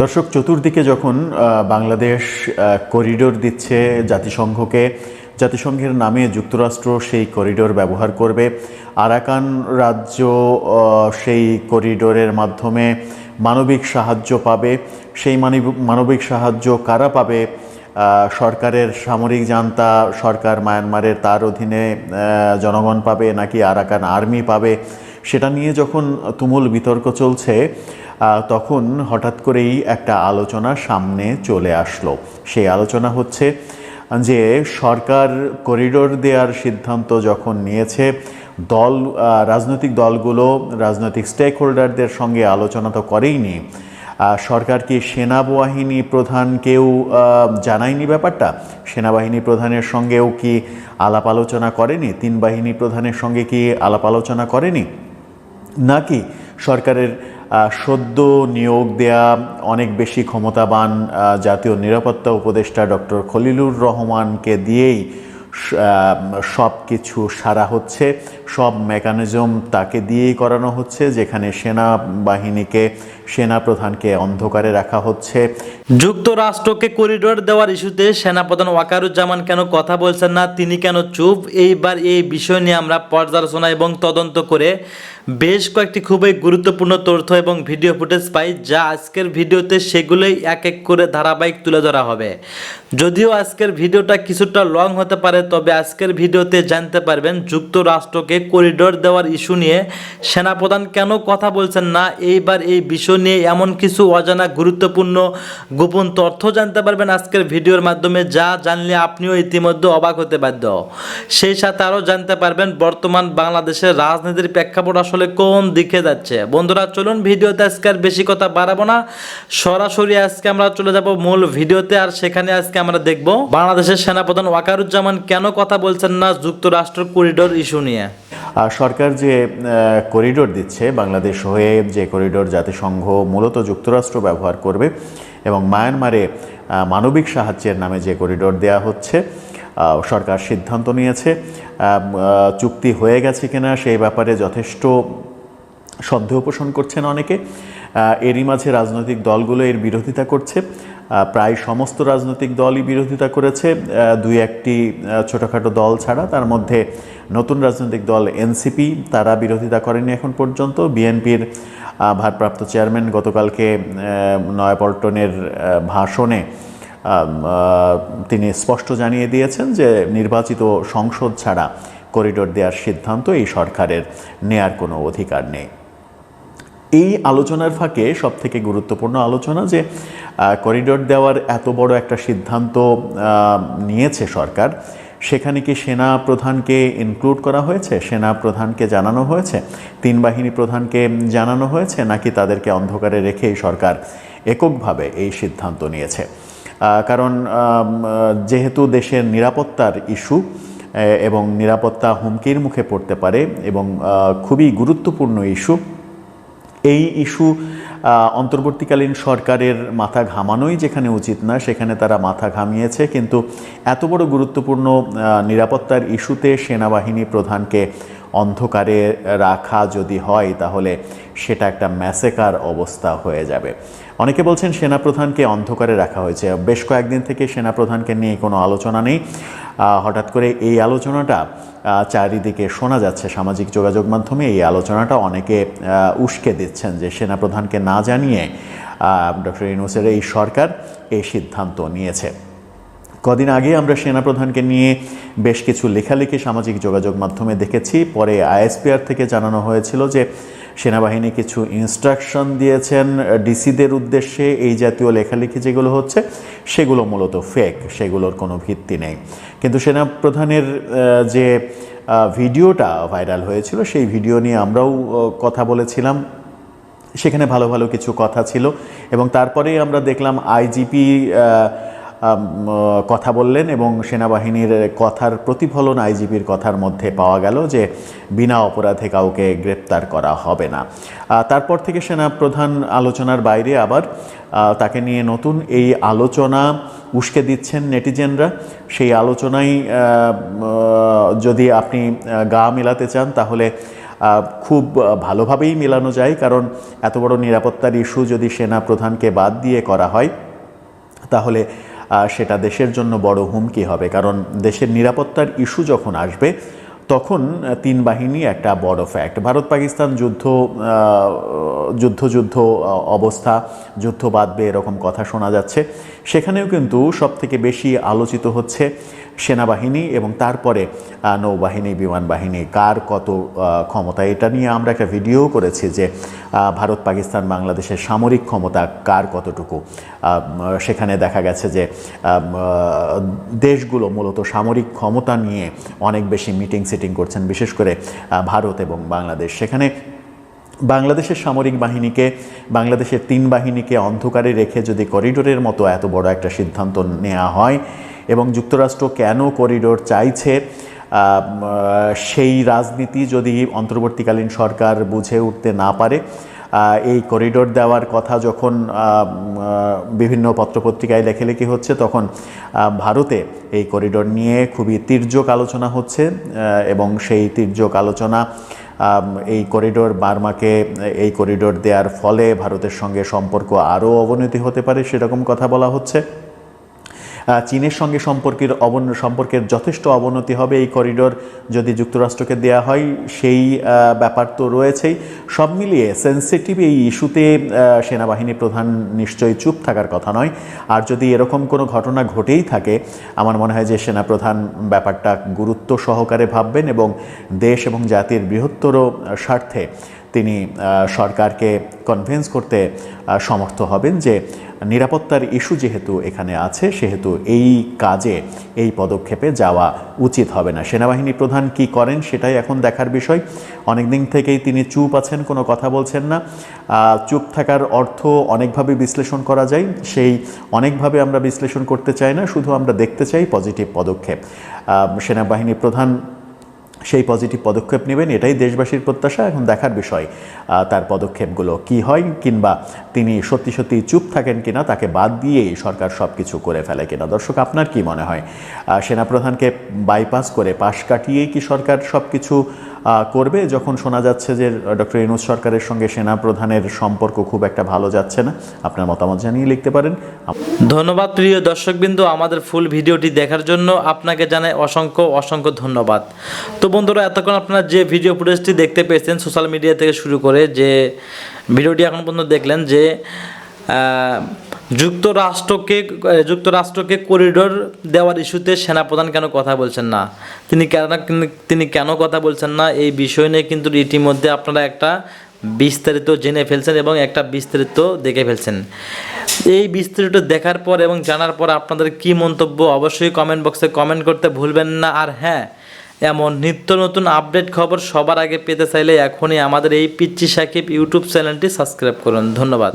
দর্শক, চতুর্দিকে যখন বাংলাদেশ করিডোর দিচ্ছে জাতিসংঘকে, জাতিসংঘের নামে যুক্তরাষ্ট্র সেই করিডোর ব্যবহার করবে, আরাকান রাজ্য সেই করিডোরের মাধ্যমে মানবিক সাহায্য পাবে। সেই মানবিক সাহায্য কারা পাবে? সরকারের সামরিক জান্তা সরকার মায়ানমারের, তার অধীনে জনগণ পাবে নাকি আরাকান আর্মি পাবে? সেটা নিয়ে যখন তুমুল বিতর্ক চলছে, তখন হঠাৎ করেই একটা আলোচনা সামনে চলে আসলো। সেই আলোচনা হচ্ছে যে সরকার করিডোর দেওয়ার সিদ্ধান্ত যখন নিয়েছে, রাজনৈতিক দলগুলো রাজনৈতিক স্টেক হোল্ডারদের সঙ্গে আলোচনা তো করেইনি। সরকার কি সেনাবাহিনী প্রধানকেও জানায়নি ব্যাপারটা? সেনাবাহিনী প্রধানের সঙ্গেও কি আলাপ আলোচনা করেনি? তিন বাহিনী প্রধানের সঙ্গে কি আলাপ আলোচনা করেনি? নাকি সরকারের সদ্য নিয়োগ দেয়া অনেক বেশি ক্ষমতাবান জাতীয় নিরাপত্তা উপদেষ্টা ডক্টর খলিলুর রহমানকে দিয়েই সব কিছু সারা হচ্ছে, সব মেকানিজম তাকে দিয়েই করানো হচ্ছে, যেখানে সেনাবাহিনীকে, সেনাপ্রধানকে অন্ধকারে রাখা হচ্ছে? যুক্তরাষ্ট্রকে করিডোর দেওয়ার ইস্যুতে সেনাপ্রধান ওয়াকারুজ্জামান কেন কথা বলছেন না, তিনি কেন চুপ? এইবার এই বিষয় নিয়ে আমরা পর্যালোচনা এবং তদন্ত করে বেশ কয়েকটি খুবই গুরুত্বপূর্ণ তথ্য এবং ভিডিও ফুটেজ পাই, যা আজকের ভিডিওতে সেগুলোই এক এক করে ধারাবাহিক তুলে ধরা হবে। যদিও আজকের ভিডিওটা কিছুটা লং হতে পারে, তবে আজকের ভিডিওতে জানতে পারবেন যুক্তরাষ্ট্রকে করিডোর দেওয়ার ইস্যু নিয়ে সেনাপ্রধান কেন কথা বলছেন না। এইবার এই বিষয় নিয়ে এমন কিছু অজানা গুরুত্বপূর্ণ গোপন তথ্য জানতে পারবেন আজকের ভিডিওর মাধ্যমে, যা জানলে আপনিও ইতিমধ্যে অবাক হতে বাধ্য। সেই সাথে আরও জানতে পারবেন বর্তমান বাংলাদেশের রাজনীতির প্রেক্ষাপট আসলে কোন দিকে যাচ্ছে। বন্ধুরা, চলুন ভিডিওতে আজকে আর বেশি কথা বাড়াবো না, সরাসরি আজকে আমরা চলে যাব মূল ভিডিওতে। আর সেখানে আজকে আমরা দেখব বাংলাদেশের সেনাপ্রধান ওয়াকারুজ্জামান কেন কথা বলছেন না যুক্তরাষ্ট্র করিডোর ইস্যু নিয়ে। সরকার যে করিডোর দিচ্ছে বাংলাদেশ হয়ে, যে করিডোর জাতিসংঘ মূলত যুক্তরাষ্ট্র ব্যবহার করবে, এবং মায়ানমারে মানবিক সাহায্যের নামে যে করিডোর দেয়া হচ্ছে, সরকার সিদ্ধান্ত নিয়েছে। চুক্তি হয়ে গেছে কিনা সেই ব্যাপারে যথেষ্ট সন্দেহ পোষণ করছেন অনেকে। এরই মাঝে রাজনৈতিক দলগুলো এর বিরোধিতা করছে। প্রায় সমস্ত রাজনৈতিক দলই বিরোধিতা করেছে, দুই একটি ছোটোখাটো দল ছাড়া। তার মধ্যে নতুন রাজনৈতিক দল এনসিপি, তারা বিরোধিতা করেনি এখন পর্যন্ত। বিএনপির ভারপ্রাপ্ত চেয়ারম্যান গতকালকে নয়াপল্টনের ভাষণে তিনি স্পষ্ট জানিয়ে দিয়েছেন যে নির্বাচিত সংসদ ছাড়া করিডোর দেওয়ার সিদ্ধান্ত এই সরকারের নেয়ার কোনো অধিকার নেই। এই আলোচনার ফাঁকে সবথেকে গুরুত্বপূর্ণ আলোচনা যে করিডোর দেওয়ার এত বড় একটা সিদ্ধান্ত নিয়েছে সরকার, সেখানে কি সেনা প্রধানকে ইনক্লুড করা হয়েছে? সেনা প্রধানকে জানানো হয়েছে? তিন বাহিনী প্রধানকে জানানো হয়েছে? নাকি তাদেরকে অন্ধকারে রেখেই সরকার এককভাবে এই সিদ্ধান্ত নিয়েছে? কারণ যেহেতু দেশের নিরাপত্তার ইস্যু এবং নিরাপত্তা হুমকির মুখে পড়তে পারে এবং খুবই গুরুত্বপূর্ণ ইস্যু, এই ইস্যু অন্তর্বর্তীকালীন সরকারের মাথা ঘামানোই যেখানে উচিত না, সেখানে তারা মাথা ঘামিয়েছে। কিন্তু এত বড় গুরুত্বপূর্ণ নিরাপত্তার ইস্যুতে সেনাবাহিনী প্রধানকে অন্ধকারে রাখা যদি হয়, তাহলে সেটা একটা ম্যাসেকার অবস্থা হয়ে যাবে। অনেকে বলছেন সেনাপ্রধানকে অন্ধকারে রাখা হয়েছে। বেশ কয়েকদিন থেকে সেনাপ্রধানকে নিয়ে কোনো আলোচনা নেই। হঠাৎ করে এই আলোচনাটা চারিদিকে শোনা যাচ্ছে, সামাজিক যোগাযোগ মাধ্যমে এই আলোচনাটা অনেকে উস্কে দিচ্ছেন যে সেনাপ্রধানকে না জানিয়ে ডক্টর ইউনূসের এই সরকার এই সিদ্ধান্ত নিয়েছে। কদিন আগে আমরা সেনাপ্রধানকে নিয়ে বেশ কিছু লেখালেখি সামাজিক যোগাযোগ মাধ্যমে দেখেছি। পরে আইএসপিআর থেকে জানানো হয়েছিল যে সেনাবাহিনী কিছু ইনস্ট্রাকশন দিয়েছেন ডিসিদের উদ্দেশ্যে। এই জাতীয় লেখালেখি যেগুলো হচ্ছে সেগুলো মূলত ফেক, সেগুলোর কোনো ভিত্তি নেই। কিন্তু সেনাপ্রধানের যে ভিডিওটা ভাইরাল হয়েছিল, সেই ভিডিও নিয়ে আমরাও কথা বলেছিলাম। সেখানে ভালো ভালো কিছু কথা ছিল, এবং তারপরেই আমরা দেখলাম আইজিপি কথা বললেন, এবং সেনাবাহিনীর কথার প্রতিফলন আইজিপির কথার মধ্যে পাওয়া গেল যে বিনা অপরাধে কাউকে গ্রেপ্তার করা হবে না। তারপর থেকে সেনাপ্রধান আলোচনার বাইরে আবার তাকে নিয়ে নতুন এই আলোচনা উস্কে দিচ্ছেন নেটিজেনরা। সেই আলোচনায় যদি আপনি গা মেলাতে চান, তাহলে খুব ভালোভাবেই মেলানো যায়, কারণ এত বড় নিরাপত্তার ইস্যু যদি সেনা প্রধানকে বাদ দিয়ে করা হয় তাহলে সেটা দেশের জন্য বড় হুমকি হবে। কারণ দেশের নিরাপত্তার ইস্যু যখন আসবে তখন তিন বাহিনী একটা বড় ফ্যাক্ট। ভারত পাকিস্তান যুদ্ধ অবস্থা, যুদ্ধ বাঁধবে এরকম কথা শোনা যাচ্ছে। সেখানেও কিন্তু সবথেকে বেশি আলোচিত হচ্ছে সেনাবাহিনী এবং তারপরে নৌবাহিনী, বিমান বাহিনী, কার কত ক্ষমতা। এটা নিয়ে আমরা একটা ভিডিও করেছি যে ভারত পাকিস্তান বাংলাদেশের সামরিক ক্ষমতা কার কতটুকু। সেখানে দেখা গেছে যে দেশগুলো মূলত সামরিক ক্ষমতা নিয়ে অনেক বেশি মিটিং সিটিং করছেন, বিশেষ করে ভারত এবং বাংলাদেশ। সেখানে বাংলাদেশের সামরিক বাহিনীকে, বাংলাদেশের তিন বাহিনীকে অন্ধকারে রেখে যদি করিডোরের মতো এত বড় একটা সিদ্ধান্ত নেওয়া হয় এবং যুক্তরাষ্ট্র কেন করিডোর চাইছে সেই রাজনীতি যদি অন্তর্বর্তীকালীন সরকার বুঝে উঠতে না পারে, এই করিডোর দেওয়ার কথা যখন বিভিন্ন পত্রপত্রিকায় লেখালেখি হচ্ছে তখন ভারতে এই করিডোর নিয়ে খুবই তির্যক আলোচনা হচ্ছে এবং সেই তির্যক আলোচনা এই করিডোর বার্মাকে এই করিডোর দেওয়ার ফলে ভারতের সঙ্গে সম্পর্ক আরও অবনতি হতে পারে সেরকম কথা বলা হচ্ছে। চীনের সঙ্গে সম্পর্কের যথেষ্ট অবনতি হবে এই করিডোর যদি যুক্তরাষ্ট্রকে দেয়া হয়, সেই ব্যাপার তো রয়েছেই। সব মিলিয়ে সেন্সিটিভ এই ইস্যুতে সেনাবাহিনী প্রধান নিশ্চয়ই চুপ থাকার কথা নয়। আর যদি এরকম কোনো ঘটনা ঘটেই থাকে, আমার মনে হয় যে সেনাপ্রধান ব্যাপারটা গুরুত্ব সহকারে ভাববেন এবং দেশ এবং জাতির বৃহত্তর স্বার্থে তিনি সরকারকে কনভিন্স করতে সমর্থ হবেন যে নিরাপত্তার ইস্যু যেহেতু এখানে আছে সেহেতু এই কাজে, এই পদক্ষেপে যাওয়া উচিত হবে না। সেনাবাহিনী প্রধান কি করেন সেটাই এখন দেখার বিষয়। অনেক দিন থেকেই তিনি চুপ আছেন, কোনো কথা বলছেন না। চুপ থাকার অর্থ অনেকভাবে বিশ্লেষণ করা যায়, সেই অনেকভাবে আমরা বিশ্লেষণ করতে চাই না, শুধু আমরা দেখতে চাই পজিটিভ পদক্ষেপ। সেনাবাহিনী প্রধান সেই পজিটিভ পদক্ষেপ নেবেন, এটাই দেশবাসীর প্রত্যাশা। এখন দেখার বিষয় তার পদক্ষেপগুলো কি হয়, কিংবা তিনি সত্যি সত্যি চুপ থাকেন কিনা, তাকে বাদ দিয়েই সরকার সব কিছু করে ফেলে কিনা। দর্শক, আপনার কি মনে হয়, সেনাপ্রধানকে বাইপাস করে, পাশ কাটিয়েই কি সরকার সব কিছু করবে, যখন শোনা যাচ্ছে যে ডক্টর ইউনূস সরকারের সঙ্গে সেনাপ্রধানের সম্পর্ক খুব একটা ভালো যাচ্ছে না? আপনার মতামত জানিয়ে লিখতে পারেন। ধন্যবাদ প্রিয় দর্শকবৃন্দ, আমাদের ফুল ভিডিওটি দেখার জন্য আপনাকে জানাই অসংখ্য ধন্যবাদ। তো বন্ধুরা, এতক্ষণ আপনারা যে ভিডিও ফুটেজটি দেখতে পেয়েছেন সোশ্যাল মিডিয়া থেকে শুরু করে যে ভিডিওটি এখন পর্যন্ত দেখলেন, যে যুক্তরাষ্ট্রকে করিডোর দেওয়ার ইস্যুতে সেনাপ্রধান কেন কথা বলছেন না, তিনি কেন কথা বলছেন না, এই বিষয় নিয়ে কিন্তু ইতিমধ্যে আপনারা একটা বিস্তারিত জেনে ফেলছেন এবং একটা বিস্তারিত দেখে ফেলছেন। এই বিস্তারিত দেখার পর এবং জানার পর আপনাদের কি মন্তব্য অবশ্যই কমেন্ট বক্সে কমেন্ট করতে ভুলবেন না। আর হ্যাঁ, এমন নিত্য নতুন আপডেট খবর সবার আগে পেতে চাইলে এখনই আমাদের এই পিচ্চি সাকিব ইউটিউব চ্যানেলটি সাবস্ক্রাইব করুন। ধন্যবাদ।